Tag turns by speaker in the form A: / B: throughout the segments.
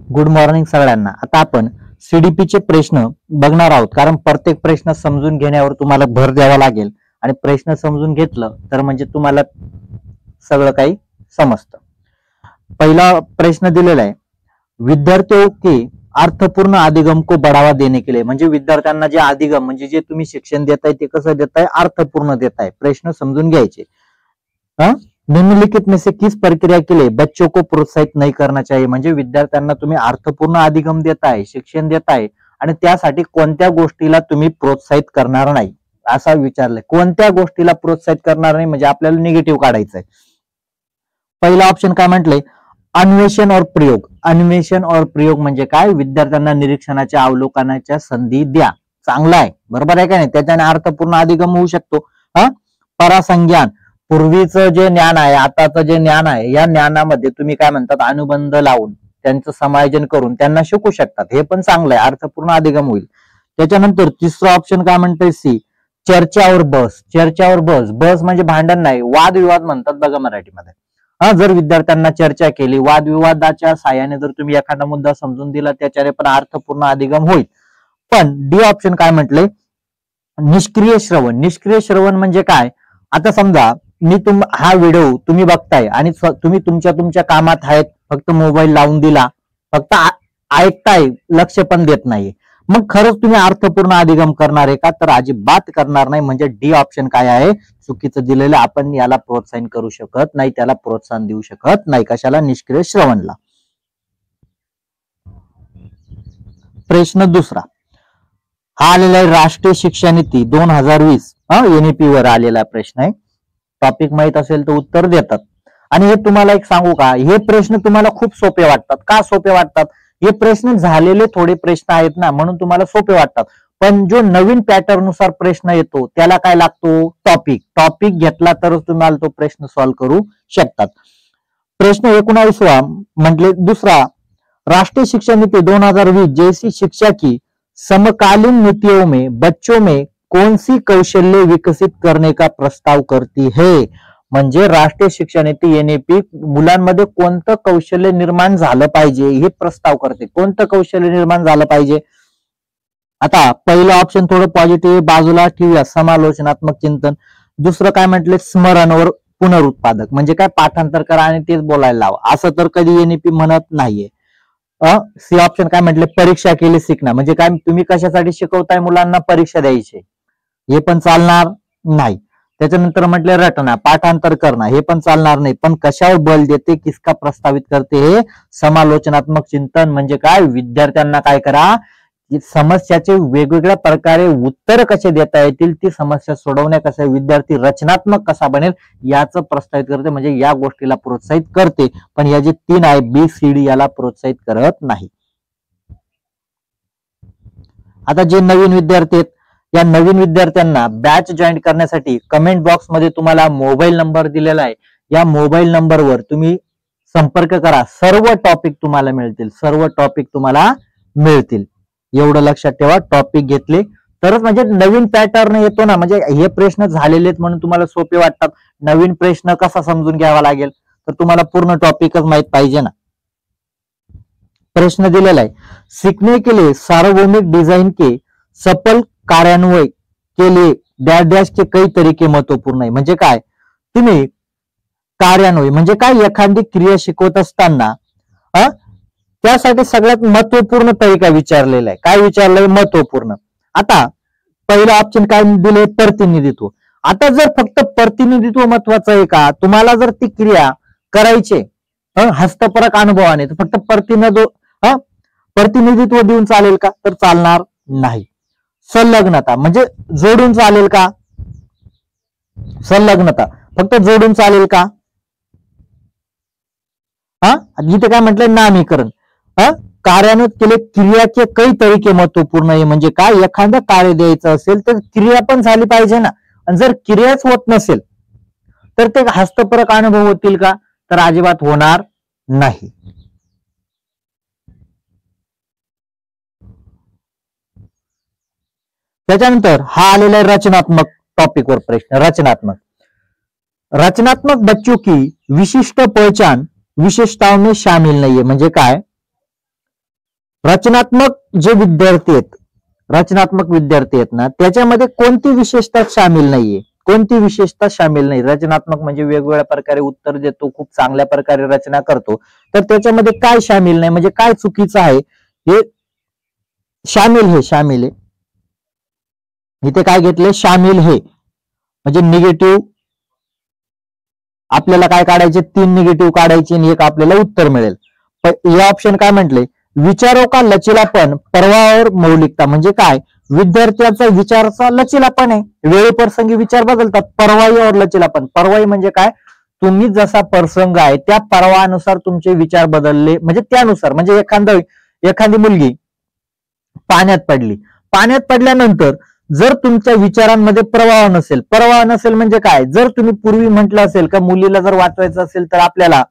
A: Good morning सगळ्यांना. आता आपण सीडीपीचे प्रश्न बघणार आहोत, कारण प्रत्येक प्रश्न समजून घेण्यावर तुम्हाला भर द्यावा लागेल आणि प्रश्न समजून घेतलं तर म्हणजे तुम्हाला सगळं काही समजतं. पहिला प्रश्न दिलेला आहे, विद्यार्थियों के अर्थपूर्ण अधिगम को बढ़ावा देने के लिए, म्हणजे विद्यार्थ्यांना जे अधिगम म्हणजे जे तुम्ही शिक्षण देताय ते कसं देताय, अर्थपूर्ण देताय. प्रश्न समजून घ्यायचे. निम्नलिखित में से किस प्रक्रिया के लिए बच्चों को प्रोत्साहित नहीं करना चाहिए, म्हणजे विद्यार्थ्यांना तुम्ही अर्थपूर्ण अधिगम देताय, शिक्षण देताय आणि त्यासाठी कोणत्या गोष्टीला तुम्ही प्रोत्साहित करणार नाही असा विचारलंय. कोणत्या गोष्टीला प्रोत्साहित करणार नाही म्हणजे आपल्याला निगेटिव्ह काढायचंय. पहिला ऑप्शन काय म्हटलंय, अन्वेषण और प्रयोग. अन्वेषण और प्रयोग म्हणजे काय, विद्यार्थ्यांना निरीक्षणाच्या अवलोकनाच्या संधी द्या. चांगला आहे, बरोबर आहे का नाही, त्याच्याने अर्थपूर्ण अधिगम होऊ शकतो. परासंज्ञान, पूर्वीचं जे ज्ञान आहे आताचं जे ज्ञान आहे या ज्ञानामध्ये तुम्ही काय म्हणतात अनुबंध लावून त्यांचं समायोजन करून त्यांना शिकू शकतात, हे पण चांगलं आहे, अर्थपूर्ण अधिगम होईल. त्याच्यानंतर तिसरं ऑप्शन काय म्हणतंय, सी चर्चावर बस. चर्चावर बस, बस म्हणजे भांडण नाही, वादविवाद म्हणतात बघा मराठीमध्ये. जर विद्यार्थ्यांना चर्चा केली, वादविवादाच्या साहाय्याने जर तुम्ही एखादा मुद्दा समजून दिला त्याच्याने पण अर्थपूर्ण अधिगम होईल. पण डी ऑप्शन काय म्हटलंय, निष्क्रिय श्रवण. निष्क्रिय श्रवण म्हणजे काय, आता समजा हा व्हिडिओ तुम्ही बघताय आणि तुम्ही तुमच्या कामात आहेत, फक्त मोबाईल लावून दिला, फक्त ऐकताय, लक्ष पण देत नाही, मग खरंच तुम्ही अर्थपूर्ण अधिगम करणार आहे का, तर अजिबात करणार नाही. म्हणजे डी ऑप्शन काय आहे, चुकीचं दिलेलं. आपण याला प्रोत्साहन करू शकत नाही, त्याला प्रोत्साहन देऊ शकत नाही. कशाला, निष्क्रिय श्रवणला. प्रश्न दुसरा हा आलेला आहे, राष्ट्रीय शिक्षा नीती 2020 एनईपी वर आलेला प्रश्न आहे. टॉपिक माहित असेल तर उत्तर देतात. आणि हे तुम्हाला एक सांगू का, हे प्रश्न तुम्हाला खूप सोपे वाटतात. का सोपे वाटतात, हे प्रश्न झालेले थोडे प्रश्न आहेत ना, म्हणून तुम्हाला सोपे वाटतात. पण जो नवीन पॅटर्न नुसार प्रश्न येतो त्याला काय लागतो, टॉपिक. टॉपिक घेतला तरच तुम्हाला तो प्रश्न सॉल्व्ह करू शकतात. प्रश्न 19 म्हटले दुसरा, राष्ट्रीय शिक्षा नीति 2020 जैसी शिक्षा की समकालीन नीतियों में बच्चों में कौन सी कौशल्य विकसित करने का प्रस्ताव करती है. म्हणजे राष्ट्रीय शिक्षा नीती एनईपी मुलांमध्ये कोणतं कौशल्य निर्माण झालं पाहिजे हे प्रस्ताव करते. कोणतं कौशल्य निर्माण झालं पाहिजे. आता पहिलं ऑप्शन थोडं पॉझिटिव्ह बाजूला ठेवूया, समालोचनात्मक चिंतन. दुसरं काय म्हटले, स्मरणवर पुनरुत्पादक, म्हणजे काय पाठांतर करा आणि तेच बोलायला लावा, असं तर कधी एनईपी म्हणत नाहीये. सी ऑप्शन काय म्हटले, परीक्षा केली शिकणं, म्हणजे काय तुम्ही कशासाठी शिकवताय मुलांना, परीक्षा द्यायची, हे पण चालणार नाही. त्याच्यानंतर म्हटले रटना, पाठांतर करणं, हे पण चालणार नाही. पण कशावर बल देते, किसका प्रस्तावित करते, हे समालोचनात्मक चिंतन. म्हणजे काय, विद्यार्थ्यांना काय करा, समस्याचे वेगवेगळ्या प्रकारे उत्तर कसे देता येतील, ती समस्या सोडवण्या कशा, विद्यार्थी रचनात्मक कसा बनेल याचं प्रस्तावित करते. म्हणजे या गोष्टीला प्रोत्साहित करते. पण या जे 3 आहे BCD याला प्रोत्साहित करत नाही. आता जे नवीन विद्यार्थी आहेत, या नवीन विद्यार्थ्यांना बॅच जॉईन करण्यासाठी कमेंट बॉक्स मध्ये तुम्हाला मोबाईल नंबर दिलेला आहे. या मोबाईल नंबरवर तुम्ही संपर्क करा, सर्व टॉपिक तुम्हाला मिळतील, सर्व टॉपिक तुम्हाला मिळतील. एवढं लक्षात ठेवा, टॉपिक घेतले तरच म्हणजे नवीन पॅटर्न येतो ना, म्हणजे हे प्रश्न झालेले म्हणून तुम्हाला सोपे वाटतात. नवीन प्रश्न कसा समजून घ्यावा लागेल, तर तुम्हाला पूर्ण टॉपिकच माहित पाहिजे ना. प्रश्न दिलेला आहे, सीखने के लिए सार्वभौमिक डिजाइन के सफल कार्यान्वयन के लिए डैश डैश के कई तरीके महत्वपूर्ण आहे. म्हणजे काय, तुम्ही कार्यान्वयन म्हणजे काय, एखादी क्रिया शिकवत असताना त्यासाठी सगळ्यात महत्वपूर्ण तरीका विचारलेला आहे. काय विचारलंय, महत्वपूर्ण. आता पहिलं ऑप्शन काय दिले, प्रतिनिधित्व. आता जर फक्त प्रतिनिधित्व महत्वाचं आहे का, तुम्हाला जर ती क्रिया करायची हस्तपरक अनुभवाने, तर फक्त प्रतिनिधित्व देऊन चालेल का, तर चालणार नाही. संलग्नता म्हणजे जोडून चालेल का, संलग्नता फक्त जोडून चालेल का. इथे काय म्हटलंय, नामीकरण. कार्यान्वित केले क्रिया के कई तरीके महत्वपूर्ण आहे. म्हणजे काय, एखादं कार्य द्यायचं असेल तर क्रिया पण झाली पाहिजे ना. आणि जर क्रियाच होत नसेल तर ते हस्तपरक अनुभव होतील का, तर अजिबात होणार नाही. त्याच्यानंतर हा आलेला आहे रचनात्मक टॉपिक वर प्रश्न. रचनात्मक बच्चों की विशिष्ट पहचान विशेषताओं में शामिल नहीं है. म्हणजे काय, रचनात्मक जे विद्यार्थी आहेत, रचनात्मक विद्यार्थी आहेत ना, त्याच्यामध्ये कोणती विशेषता सामील नाहीये, कोणती विशेषता सामील नाही. रचनात्मक म्हणजे वेगवेगळ्या प्रकारे उत्तर देतो, खूप चांगल्या प्रकारे रचना करतो, तर त्याच्यामध्ये काय सामील नाही, म्हणजे काय चुकीचं आहे हे शामिल, हे शामिल आहे. इथे काय घेतले, शामिल हे म्हणजे निगेटिव्ह. आपल्याला काय काढायचे, 3 निगेटिव्ह काढायचे आणि एक आपल्याला उत्तर मिळेल. हे ऑप्शन काय म्हटले, विचारो का लचीलापण परवावर मौलिकता, म्हणजे काय, विद्यार्थ्याचा विचाराचा लचीलापण आहे, वेळेप्रसंगी विचार बदलतात. परवाई और लचीलापण, परवाई म्हणजे काय, तुम्ही जसा प्रसंग आहे त्या परवानुसार तुमचे विचार बदलले, म्हणजे त्यानुसार. म्हणजे एखादी मुलगी पाण्यात पडली, पाण्यात पडल्यानंतर जर तुमच्या विचारांमध्ये प्रवाह नसेल, प्रवाह नसेल म्हणजे काय, जर तुम्ही पूर्वी म्हटलं असेल का मुलीला जर वाचवायचं असेल तर आपल्याला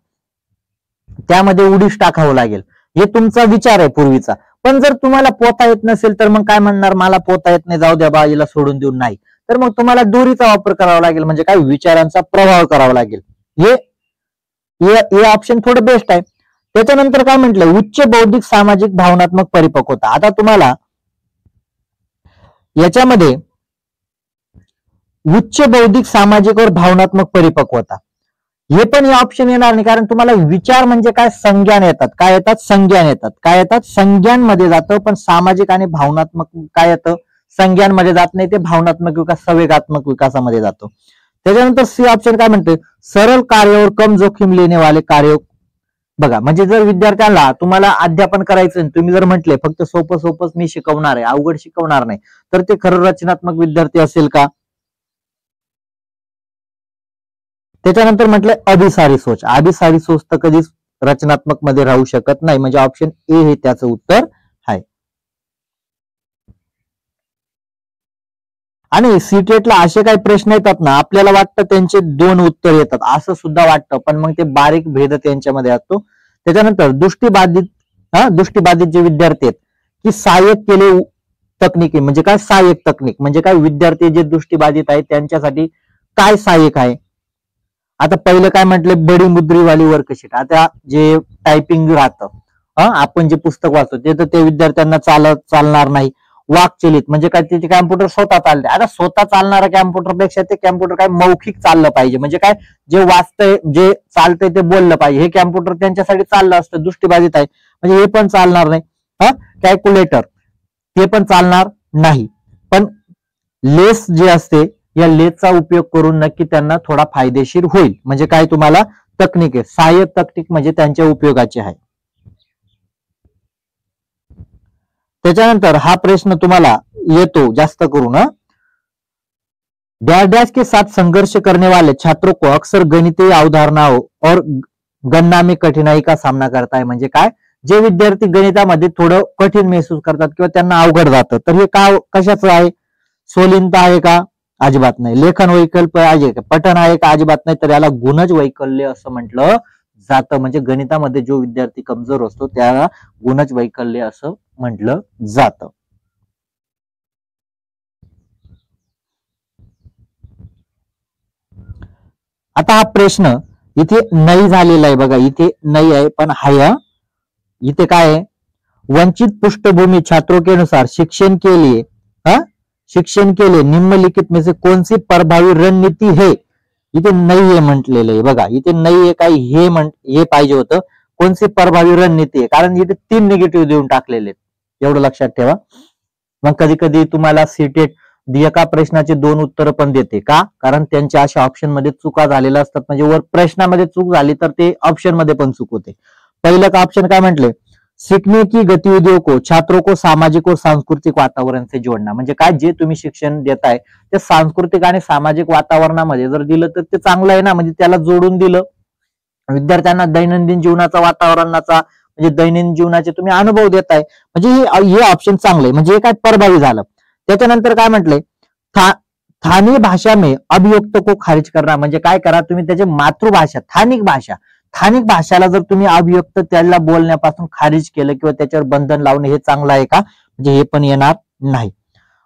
A: त्यामध्ये उडीस टाकावं लागेल, हे तुमचा विचार आहे पूर्वीचा. पण जर तुम्हाला पोहता येत नसेल तर मग काय म्हणणार, मला पोहता येत नाही, जाऊ द्या बा, हिला सोडून देऊन नाही, तर मग तुम्हाला दोरीचा वापर करावा लागेल, म्हणजे काय, विचारांचा प्रभाव करावा लागेल. हे ऑप्शन थोडं बेस्ट आहे. त्याच्यानंतर काय म्हटलं, उच्च बौद्धिक सामाजिक भावनात्मक परिपक्वता. आता तुम्हाला याच्यामध्ये उच्च बौद्धिक सामाजिक और भावनात्मक परिपक्वता हे पण हे ऑप्शन येणार नाही, कारण तुम्हाला विचार म्हणजे काय, संज्ञान येतात, काय येतात, संज्ञान येतात, काय येतात, संज्ञांमध्ये जातं. पण सामाजिक आणि भावनात्मक काय येतं, संज्ञांमध्ये जात नाही, ते भावनात्मक विकास, संवेगात्मक विकासामध्ये जातो. त्याच्यानंतर सी ऑप्शन काय म्हणते, सरळ कार्य और कम जोखीम लेने वाले कार्य. बघा, म्हणजे जर विद्यार्थ्यांना तुम्हाला अध्यापन करायचं, तुम्ही जर म्हटले फक्त सोपं सोपंच मी शिकवणार आहे, अवघड शिकवणार नाही, तर ते खरं रचनात्मक विद्यार्थी असेल का. त्याच्यानंतर म्हटलं अभिसारी सोच, अभिसारी सोच तर कधीच रचनात्मक मध्ये राहू शकत नाही, म्हणजे ऑप्शन ए हे त्याचं उत्तर आहे. आणि सीटेटला असे काही प्रश्न येतात ना, आपल्याला वाटतं त्यांचे 2 उत्तर येतात असं सुद्धा वाटतं, पण मग ते बारीक भेद त्यांच्यामध्ये असतो. त्याच्यानंतर दृष्टीबाधित जे विद्यार्थी आहेत की सहाय्यक केले तकनिकी, म्हणजे काय, सहाय्यक तकनीक म्हणजे काय, विद्यार्थी जे दृष्टीबाधित आहेत त्यांच्यासाठी काय सहाय्यक आहे. आता पहिलं काय म्हटलं, बडी मुद्रीवाली वर्कशीट. आता जे टायपिंग राहतं, आपण जे पुस्तक वाचतो ते तर ते विद्यार्थ्यांना चालणार नाही. वाकचलित म्हणजे काय, त्याचे कॅम्प्युटर स्वतः चालते. आता स्वतः चालणाऱ्या कॅम्प्युटरपेक्षा ते कॅम्प्युटर काय मौखिक चाललं पाहिजे, म्हणजे काय, जे वाचतंय, जे चालतंय ते बोललं पाहिजे. हे कॅम्प्युटर त्यांच्यासाठी चाललं असतं, दृष्टीबाधित आहे म्हणजे हे पण चालणार नाही. कॅल्क्युलेटर ते पण चालणार नाही. पण लेस जे असते, या लेसचा उपयोग करून नक्की त्यांना थोडा फायदेशीर होईल, म्हणजे काय, तुम्हाला तकनीक आहे, सहाय्यक तकनीक म्हणजे त्यांच्या उपयोगाची आहे. त्याच्यानंतर हा प्रश्न तुम्हाला येतो जास्त करून, डैश डैश के साथ संघर्ष करने वाले छात्रों को अक्सर गणितीय अवधारणाओं और गणना में कठिनाई का सामना करता है. म्हणजे काय, जे विद्यार्थी गणितामध्ये थोडं कठीण महसूस करतात किंवा त्यांना अवघड जातं, तर हे का, कशाचं आहे, सोलिनता आहे का, अजिबात नाही. लेखन वैकल्य आहे का, पठण आहे का, अजिबात नाही. तर याला गुणज वैकल्य असं म्हटलं जातं, म्हणजे गणितामध्ये जो विद्यार्थी कमजोर असतो त्याला गुणज वैकल्य असं म्हटलं जातं. आता हा प्रश्न इथे नाही झालेला आहे, बघा इथे नाही आहे, पण हाय. इथे काय आहे, वंचित पृष्ठभूमि छात्रों के अनुसार शिक्षण के लिए निम्नलिखित में से कौन सी प्रभावी रणनीति है. इथे नाही आहे म्हटलेलं आहे, बघा इथे नाही आहे, काय हे पाहिजे होतं, कोणती प्रभावी रणनीती आहे, कारण इथे 3 निगेटिव्ह देऊन टाकलेले आहेत, एवढं लक्षात ठेवा. मग कधी कधी तुम्हाला सीटेट एका प्रश्नाचे 2 उत्तर पण देते का, कारण त्यांच्या अशा ऑप्शन मध्ये चुका झालेल्या असतात, म्हणजे वर प्रश्नामध्ये चूक झाली तर ते ऑप्शन मध्ये पण चूक होते. पहिलं का ऑप्शन काय म्हटले, सीखने की गतिविधियों को छात्रों को सामाजिक और सांस्कृतिक वातावरण से जोडणं, म्हणजे काय, जे तुम्ही शिक्षण देताय ते सांस्कृतिक आणि सामाजिक वातावरणामध्ये जर दिलं तर ते चांगलं आहे ना, म्हणजे त्याला जोडून दिलं. विद्यार्थ्यांना दैनंदिन जीवनाचा वातावरणाचा, म्हणजे दैनंदिन जीवनाचे तुम्ही अनुभव देताय, म्हणजे हे ऑप्शन चांगलं, म्हणजे हे काय प्रभावी झालं. त्याच्यानंतर काय म्हटलंय, स्थानिक भाषा में अभियुक्त को खारिज करना, म्हणजे काय करा, तुम्ही त्याची मातृभाषा स्थानिक भाषाला जर तुम्ही अभियुक्त त्याला बोलण्यापासून खारिज केलं किंवा त्याच्यावर बंधन लावणे हे चांगलं आहे का, म्हणजे हे पण येणार नाही.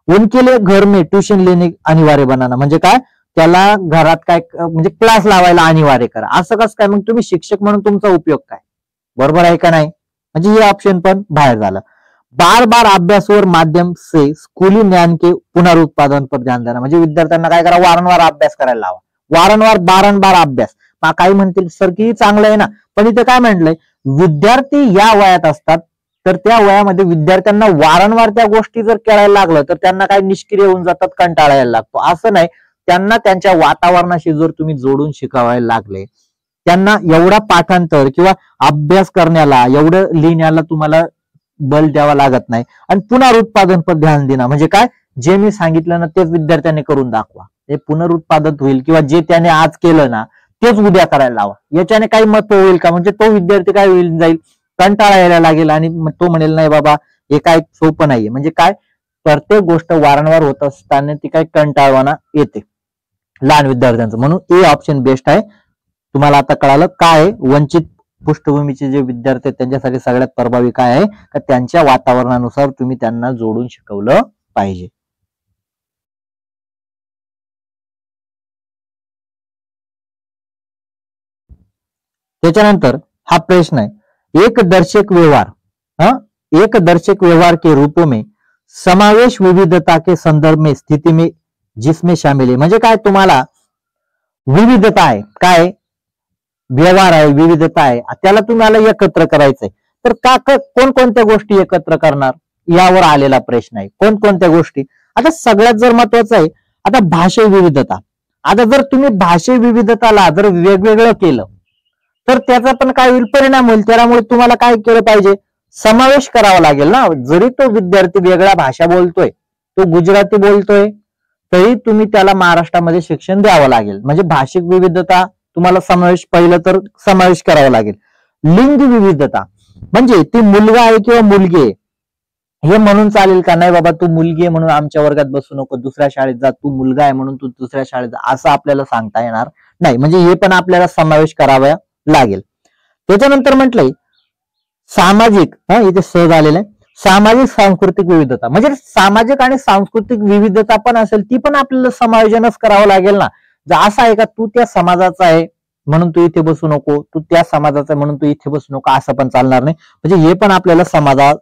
A: उनके लिए घर में ट्यूशन लेने अनिवार्य बनाना, म्हणजे काय, त्याला घरात काय, म्हणजे क्लास लावायला अनिवार्य करा. असं कसं काय, मग तुम्ही शिक्षक म्हणून तुमचा उपयोग काय, बरोबर आहे का नाही, म्हणजे हे ऑप्शन पण बाहेर झालं. बार बार अभ्यास और माध्यम से स्कूली ज्ञान के पुनरुत्पादन पर ध्यान देना, म्हणजे विद्यार्थ्यांना काय करा, वारंवार अभ्यास करायला लावा, वारंवार अभ्यास. काही म्हणतील सर की चांगलं आहे ना, पण इथे काय म्हटलंय, विद्यार्थी या वयात असतात, तर त्या वयामध्ये विद्यार्थ्यांना वारंवार त्या गोष्टी जर करायला लागलं तर त्यांना काय निष्क्रिय होऊन जातात, कंटाळा यायला लागतो. असं नाही, त्यांना त्यांच्या वातावरणाशी जर तुम्ही जोडून शिकवायला लागले, त्यांना एवढा पाठांतर किंवा अभ्यास करण्याला, एवढं लिहिण्याला तुम्हाला बल द्यावा लागत नाही. आणि पुनरुत्पादन पर ध्यान देणं म्हणजे काय, जे मी सांगितलं ना तेच विद्यार्थ्यांनी करून दाखवा, हे पुनरुत्पादन होईल. किंवा जे त्याने आज केलं ना तेच उद्या करायला लावा. याच्याने काही महत्व होईल का, म्हणजे तो विद्यार्थी काय होईल, जाईल, कंटाळा यायला लागेल आणि तो म्हणेल नाही बाबा हे काय सोपं नाहीये. म्हणजे काय, प्रत्येक गोष्ट वारंवार होत असताना ती काय कंटाळवाना येते लहान विद्यार्थ्यांचं. म्हणून ए ऑप्शन बेस्ट आहे. तुम्हाला आता कळालं काय वंचित पृष्ठभूमीचे जे विद्यार्थी आहेत त्यांच्यासाठी सगळ्यात प्रभावी काय आहे, का त्यांच्या वातावरणानुसार तुम्ही त्यांना जोडून शिकवलं पाहिजे. त्याच्यानंतर हा प्रश्न आहे, एक दर्शक व्यवहार के रूपों में समावेश विविधता के संदर्भ में स्थिति में जिसमें शामिल है. म्हणजे काय, तुम्हाला विविधता आहे, काय व्यवहार आहे, विविधता आहे, त्याला तुम्हाला एकत्र करायचंय. तर का कोणकोणत्या गोष्टी एकत्र करणार, यावर आलेला प्रश्न आहे. कोणकोणत्या गोष्टी, आता सगळ्यात जर महत्वाचं आहे, आता भाषा विविधता. आता जर तुम्ही भाषा विविधताला जर वेगवेगळं केलं तर त्याचा पण काय होईल, परिणाम होईल. त्यामुळे तुम्हाला काय केलं पाहिजे, समावेश करावा लागेल ना. जरी तो विद्यार्थी वेगळ्या भाषा बोलतोय, तो गुजराती बोलतोय, तरी तुम्ही त्याला महाराष्ट्रामध्ये शिक्षण द्यावं लागेल. म्हणजे भाषिक विविधता तुम्हाला पहिलं तर समावेश करावा लागेल. लिंग विविधता म्हणजे ती मुलगा आहे किंवा मुलगी आहे हे म्हणून चालेल का, नाही बाबा तू मुलगी आहे म्हणून आमच्या वर्गात बसू नको, दुसऱ्या शाळेत जा, तू मुलगा आहे म्हणून तू दुसऱ्या शाळेत जा, असं आपल्याला सांगता येणार नाही. म्हणजे हे पण आपल्याला समावेश करावा लागेल. त्याच्यानंतर म्हटलंय सामाजिक, इथे सहज आलेलं आहे, सामाजिक सांस्कृतिक विविधता. म्हणजे सामाजिक आणि सांस्कृतिक विविधता पण असेल, ती पण आपल्याला समायोजनच करावं लागेल ना. जर असं आहे का तू त्या समाजाचा आहे म्हणून तू इथे बसू नको, तू त्या समाजाचा आहे म्हणून तू इथे बसू नको, असं पण चालणार नाही. म्हणजे हे पण आपल्याला समाजात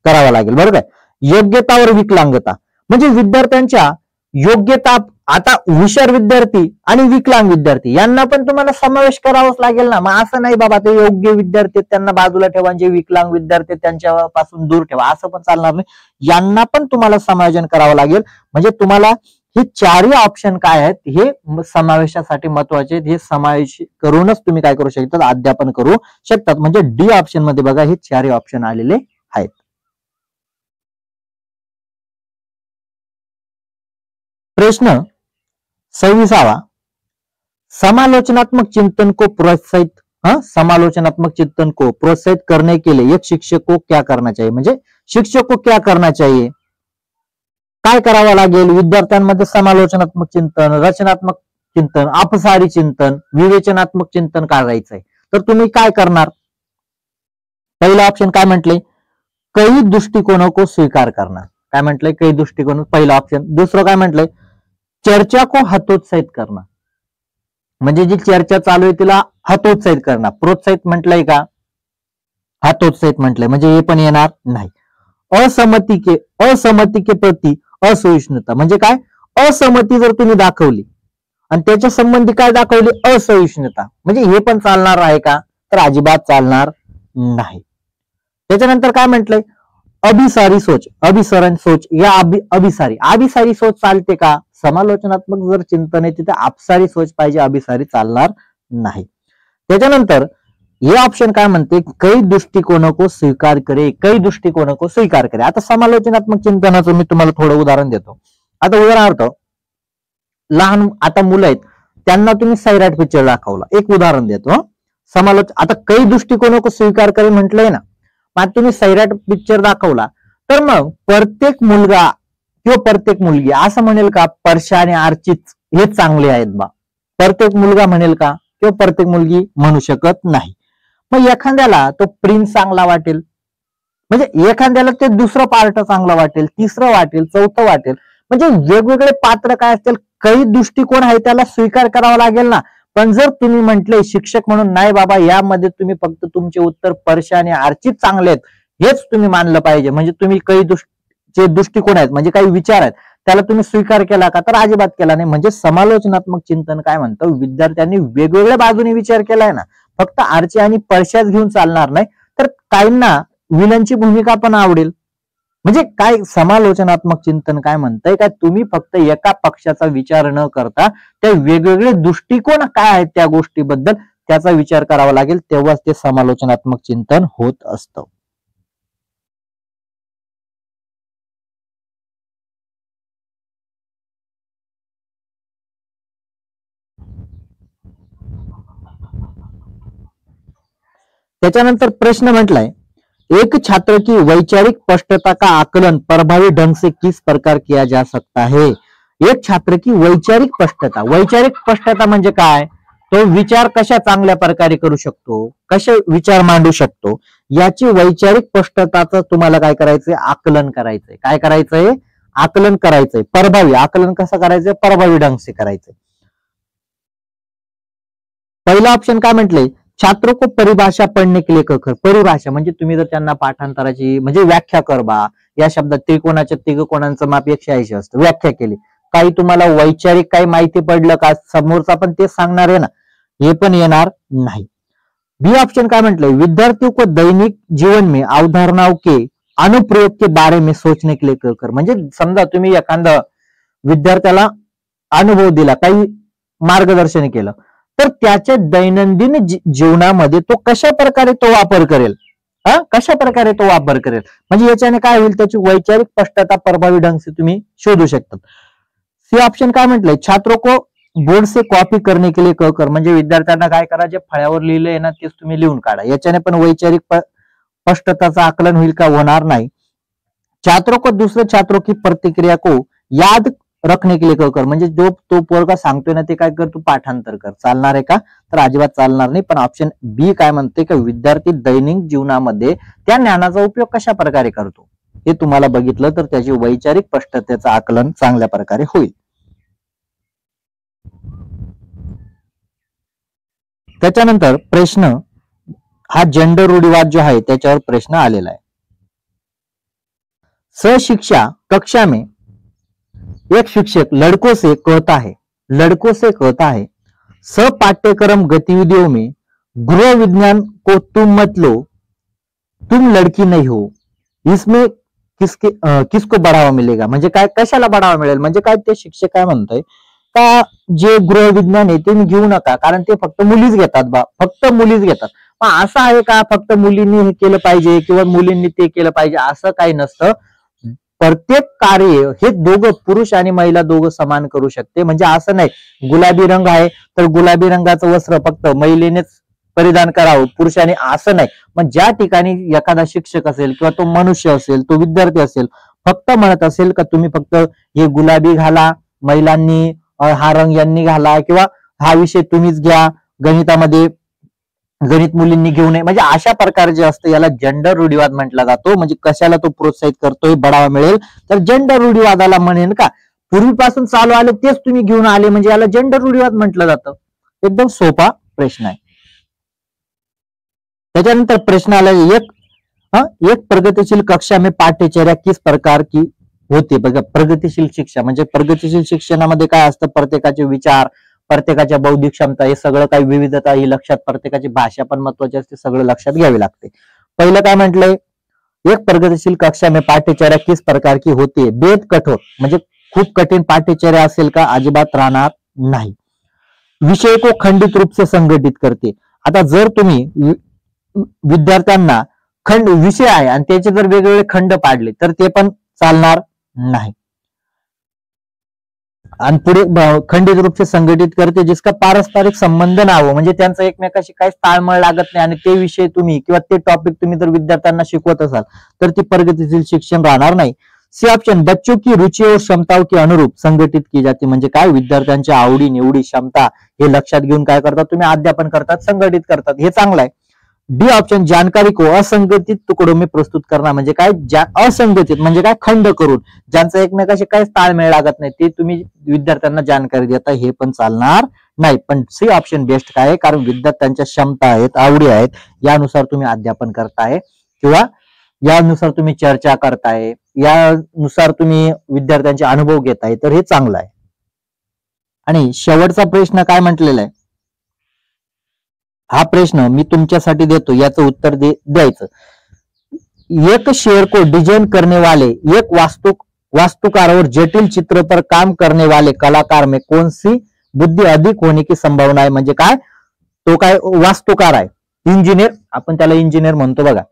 A: करावं लागेल, बरोबर आहे. योग्यतावर विकलांगता म्हणजे विद्यार्थ्यांच्या योग्यता, आता हुशार विद्यार्थी आणि विकलांग विद्यार्थी यांना पण तुम्हाला समावेश करावाच लागेल ना. मग असं नाही बाबा ते योग्य विद्यार्थी त्यांना बाजूला ठेवा, जे विकलांग विद्यार्थी त्यांच्यापासून दूर ठेवा, असं पण चालणार नाही. यांना पण तुम्हाला समायोजन करावं लागेल. म्हणजे तुम्हाला हे चारही ऑप्शन काय आहेत हे समावेशासाठी महत्वाचे आहेत. हे समावेश करूनच तुम्ही काय करू शकतात, अध्यापन करू शकतात. म्हणजे डी ऑप्शन मध्ये बघा हे चारही ऑप्शन आलेले आहेत. प्रश्न 26वां, समालोचनात्मक चिंतन को प्रोत्साहित करने के लिए एक शिक्षक को क्या करना चाहिए. म्हणजे शिक्षक को क्या करना चाहिए, काय करावं लागेल. विद्यार्थ्यांमध्ये समालोचनात्मक चिंतन, रचनात्मक चिंतन, अपसारी चिंतन, विवेचनात्मक चिंतन करायचंय. तर तुम्ही काय करणार, पहिला ऑप्शन काय म्हटले, कई दृष्टिकोनों को स्वीकार करना. काय म्हटलंय, कई दृष्टिकोन, पहिला ऑप्शन. दुसरं काय म्हटलंय, चर्चा को हतोत्साहित करना. म्हणजे जी चर्चा चालू आहे तिला हतोत्साहित करणार. प्रोत्साहित म्हटलंय का, हतोत्साहित म्हटलंय, म्हणजे हे पण येणार नाही. असहमती के प्रति असहिष्णुता म्हणजे काय, असहमती जर तुम्ही दाखवली आणि त्याच्या संबंधी काय दाखवली, असहिष्णुता, म्हणजे हे पण चालणार आहे का, तर अजिबात चालणार नाही. त्याच्यानंतर काय म्हटलंय, अभिसारी सोच, अभिसरण सोच या अभिसारी सोच चालते का. समालोचनात्मक जर चिंतन आहे तिथे अपसारी सोच पाहिजे, अभिसारी चालणार नाही. त्याच्यानंतर हे ऑप्शन काय म्हणते, कई दृष्टिकोनों को स्वीकार करे, कई दृष्टिकोनों को स्वीकार करे. आता समालोचनात्मक चिंतनाचं मी तुम्हाला थोडं उदाहरण देतो. आता उदाहरणार्थ लहान आता मुलं आहेत त्यांना तुम्ही सैराट पिक्चर दाखवला, एक उदाहरण देतो. आता कई दृष्टिकोनों को स्वीकार करे म्हटलंय ना, मग तुम्ही सैराट पिक्चर दाखवला तर मग प्रत्येक मुलगा किंवा प्रत्येक मुलगी असं म्हणेल का, परशा आणि अर्चित हे चांगले आहेत बा, प्रत्येक मुलगा म्हणेल का, किंवा प्रत्येक मुलगी म्हणू शकत नाही. मग एखाद्याला तो प्रिन्स चांगला वाटेल, म्हणजे एखाद्याला ते दुसरं पार्ट चांगलं वाटेल, तिसरं वाटेल, चौथं वाटेल. म्हणजे वेगवेगळे पात्र काय असतील, काही दृष्टिकोन आहे त्याला स्वीकार करावा लागेल ना. पण जर तुम्ही म्हटले शिक्षक म्हणून, नाही बाबा यामध्ये तुम्ही फक्त तुमचे उत्तर परशा आणि अर्चित चांगले आहेत, हेच तुम्ही मानलं पाहिजे. म्हणजे तुम्ही काही जे दृष्टिकोन आहेत म्हणजे काही विचार आहेत त्याला तुम्ही स्वीकार केला का, तर अजिबात केला नाही. म्हणजे समालोचनात्मक चिंतन काय म्हणतं, विद्यार्थ्यांनी वेगवेगळ्या बाजूने विचार केलाय ना, फक्त आरचे आणि परशाच घेऊन चालणार नाही, तर काहींना विलनची भूमिका पण आवडेल. म्हणजे काय समालोचनात्मक चिंतन काय म्हणतंय, काय तुम्ही फक्त एका पक्षाचा विचार न करता त्या वेगवेगळे दृष्टिकोन काय आहेत त्या गोष्टीबद्दल त्याचा विचार करावा लागेल, तेव्हाच ते समालोचनात्मक चिंतन होत असतं. त्याच्यानंतर प्रश्न म्हटलाय, एक छात्र की वैचारिक स्पष्टता का आकलन प्रभावी ढंग से किस प्रकार किया जा सकता है. एक छात्र की वैचारिक स्पष्टता म्हणजे काय, तो विचार कशा चांगल्या प्रकारे करू शकतो, कसे विचार मांडू शकतो, याची वैचारिक स्पष्टताचं तुम्हाला काय करायचंय, आकलन करायचंय. काय करायचंय, आकलन करायचंय. प्रभावी आकलन कसं करायचंय, प्रभावी ढंग से करायचंय. पहिला ऑप्शन काय म्हटलंय, छात्रों को परिभाषा पढ़ने के लिए कर. परिभाषा म्हणजे तुम्ही जर त्यांना पाठांतराची म्हणजे व्याख्या कर बा, या शब्दात त्रिकोणाच्या तिघकोणांचं माप 180 असतं, व्याख्या केली. काही तुम्हाला वैचारिक काही माहिती पडलं का, समोरचा पण तेच सांगणार आहे ना, हे पण येणार नाही. बी ऑप्शन काय म्हटलंय, विद्यार्थियों को दैनिक जीवन में अवधारणाओं के अनुप्रयोग के बारे में सोचने के लिए कर. म्हणजे समजा तुम्ही एखादा विद्यार्थ्याला अनुभव दिला, काही मार्गदर्शन केलं, तर त्याच्या दैनंदिन जीवनामध्ये तो कशा प्रकारे तो वापर करेल, कशा प्रकारे तो वापर करेल, म्हणजे याच्याने काय होईल, त्याची वैचारिक स्पष्टता प्रभावी ढंग से तुम्ही शोधू शकता. सी ऑप्शन काय म्हटलंय, छात्रों को बोर्ड से कॉपी करने के लिए कर. म्हणजे विद्यार्थ्यांना काय करा, जे फळ्यावर लिहिलंय ना तेच तुम्ही लिहून काढा. याच्याने पण वैचारिक स्पष्टताचं आकलन होईल का, होणार नाही. छात्रों को दूसरे छात्रों की प्रतिक्रिया को याद रखने के लिए कर. म्हणजे जो तो पोरगा सांगतोय ना ते काय कर, तू पाठांतर कर. चालणार आहे का, तर अजिबात चालणार नाही. पण ऑप्शन बी काय म्हणते की विद्यार्थी दैनिक जीवनामध्ये त्या ज्ञानाचा उपयोग कशा प्रकारे करतो हे तुम्हाला बघितलं तर त्याची वैचारिक स्पष्टतेचं आकलन चांगल्या प्रकारे होईल. त्याच्यानंतर प्रश्न हा जेंडर रूढीवाद जो आहे त्याच्यावर प्रश्न आलेला आहे. सहशिक्षा कक्षा में एक शिक्षक लड़कों से कहता है सह पाठ्यक्रम गतिविधियों में गृह विज्ञान को तुम मत लो, तुम लड़की नहीं हो, इसमें किसको बढ़ावा मिलेगा. म्हणजे काय, कशाला बढ़ावा मिळेल, म्हणजे काय ते शिक्षक काय म्हणतोय का जे गृह विज्ञान आहे ते घेऊ नका, कारण ते फक्त मुलीच घेतात बा, फक्त मुलीच घेतात. पण असं आहे का फक्त मुलींनी हे केलं पाहिजे किंवा मुलींनी ते केलं पाहिजे, असं काही नसतं. प्रत्येक कार्य हे दोघं पुरुष आणि महिला दोघं समान करू शकते. म्हणजे असं नाही गुलाबी रंग आहे तर गुलाबी रंगाचं वस्त्र फक्त महिलेनेच परिधान करावं, पुरुषांनी असं नाही. मग ज्या ठिकाणी एखादा शिक्षक असेल किंवा तो मनुष्य असेल, तो विद्यार्थी असेल, फक्त म्हणत असेल का तुम्ही फक्त हे गुलाबी घाला, महिलांनी हा रंग यांनी घाला किंवा हा विषय तुम्हीच घ्या, गणितामध्ये गणित मुलींनी घेऊ नये, म्हणजे अशा प्रकारे जे असतं याला जेंडर रूढीवाद म्हटला जातो. म्हणजे कशाला तो प्रोत्साहित करतोय, बढावा मिळेल, तर जेंडर रूढीवादाला म्हणेन का, पूर्वीपासून चालू आले तेच तुम्ही घेऊन आले म्हणजे याला जेंडर रूढीवाद म्हटलं जातं. एकदम सोपा प्रश्न आहे. त्याच्यानंतर प्रश्न आला एक प्रगतिशील कक्षा में पाठ्यचर्या किस प्रकार की होते. बघा, प्रगतिशील शिक्षा म्हणजे प्रगतिशील शिक्षणामध्ये काय असतं, प्रत्येकाचे विचार, प्रत्येकाच्या बौद्धिक क्षमता, हे सगळं काही विविधता ही लक्षात, प्रत्येकाची भाषा पण महत्वाची असते, सगळं लक्षात घ्यावी लागते. पहिलं काय म्हटलंय, एक प्रगतिशील कक्षा में पाठ्यचर्या किस प्रकार की होते. बेद कठोर म्हणजे खूप कठीण पाठ्यचर्या असेल का, अजिबात राहणार नाही. विषय को खंडित रूप से संघटित करते. आता जर तुम्ही विद्यार्थ्यांना विषय आहे आणि त्याचे जर वेगवेगळे खंड पाडले तर ते पण चालणार नाही. आणि पुढे खंडित रूप से संघटित करते जिसका पारस्परिक संबंध ना हो, म्हणजे त्यांचा एकमेकाशी काही ताळमेळ लागत नाही आणि ते विषय तुम्ही किंवा ते टॉपिक तुम्ही जर विद्यार्थ्यांना शिकवत असाल तर ती प्रगतिशील शिक्षण राहणार नाही. सी ऑप्शन बच्चों की रुचि और क्षमताओं के अनुरूप संघटित की जाते. म्हणजे काय, विद्यार्थ्यांच्या आवडी निवडी क्षमता हे लक्षात घेऊन काय करतात तुम्ही, अध्यापन करतात, संघटित करतात, हे चांगलं आहे. डी ऑप्शन जानकारी को असंगठित तुकडों में प्रस्तुत करना. म्हणजे काय, असंगठित म्हणजे काय, खंड करून ज्यांचा एकमेकाशी काही ताळमेळ लागत नाही ते तुम्ही विद्यार्थ्यांना जानकारी देता, हे पण चालणार नाही. पण सी ऑप्शन बेस्ट काय आहे, कारण विद्यार्थ्यांच्या क्षमता आहेत, आवडी आहेत, यानुसार तुम्ही अध्यापन करताय किंवा यानुसार तुम्ही चर्चा करताय, यानुसार तुम्ही विद्यार्थ्यांचे अनुभव घेताय, तर हे चांगलं आहे. आणि शेवटचा प्रश्न काय म्हटलेला आहे, हा प्रश्न मी तुमच्यासाठी देतो, याचं उत्तर द्यायचं. एक शेर को डिजाइन करने वाले एक वास्तुकार और जटिल चित्र पर काम करने वाले कलाकार में कौन सी बुद्धी अधिक होने की संभावना आहे. म्हणजे काय, तो काय वास्तुकार आहे, इंजिनियर, आपण त्याला इंजिनियर म्हणतो बघा,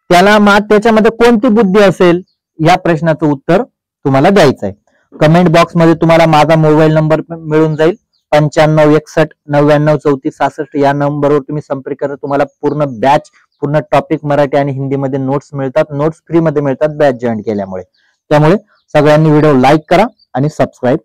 A: त्याला त्याच्यामध्ये कोणती बुद्धी असेल, या प्रश्नाचं उत्तर तुम्हाला द्यायचं आहे. कमेंट बॉक्स मध्ये तुम्हाला माझा मोबाईल नंबर मिळून जाईल, 9561993466 या नंबरवर तुम्ही संपर्क करा. तुम्हाला पूर्ण बॅच, पूर्ण टॉपिक मराठी आणि हिंदीमध्ये नोट्स मिळतात, नोट्स फ्री मध्ये मिळतात बॅच जॉईन केल्यामुळे. त्यामुळे सगळ्यांनी व्हिडिओ लाईक करा आणि सबस्क्राईब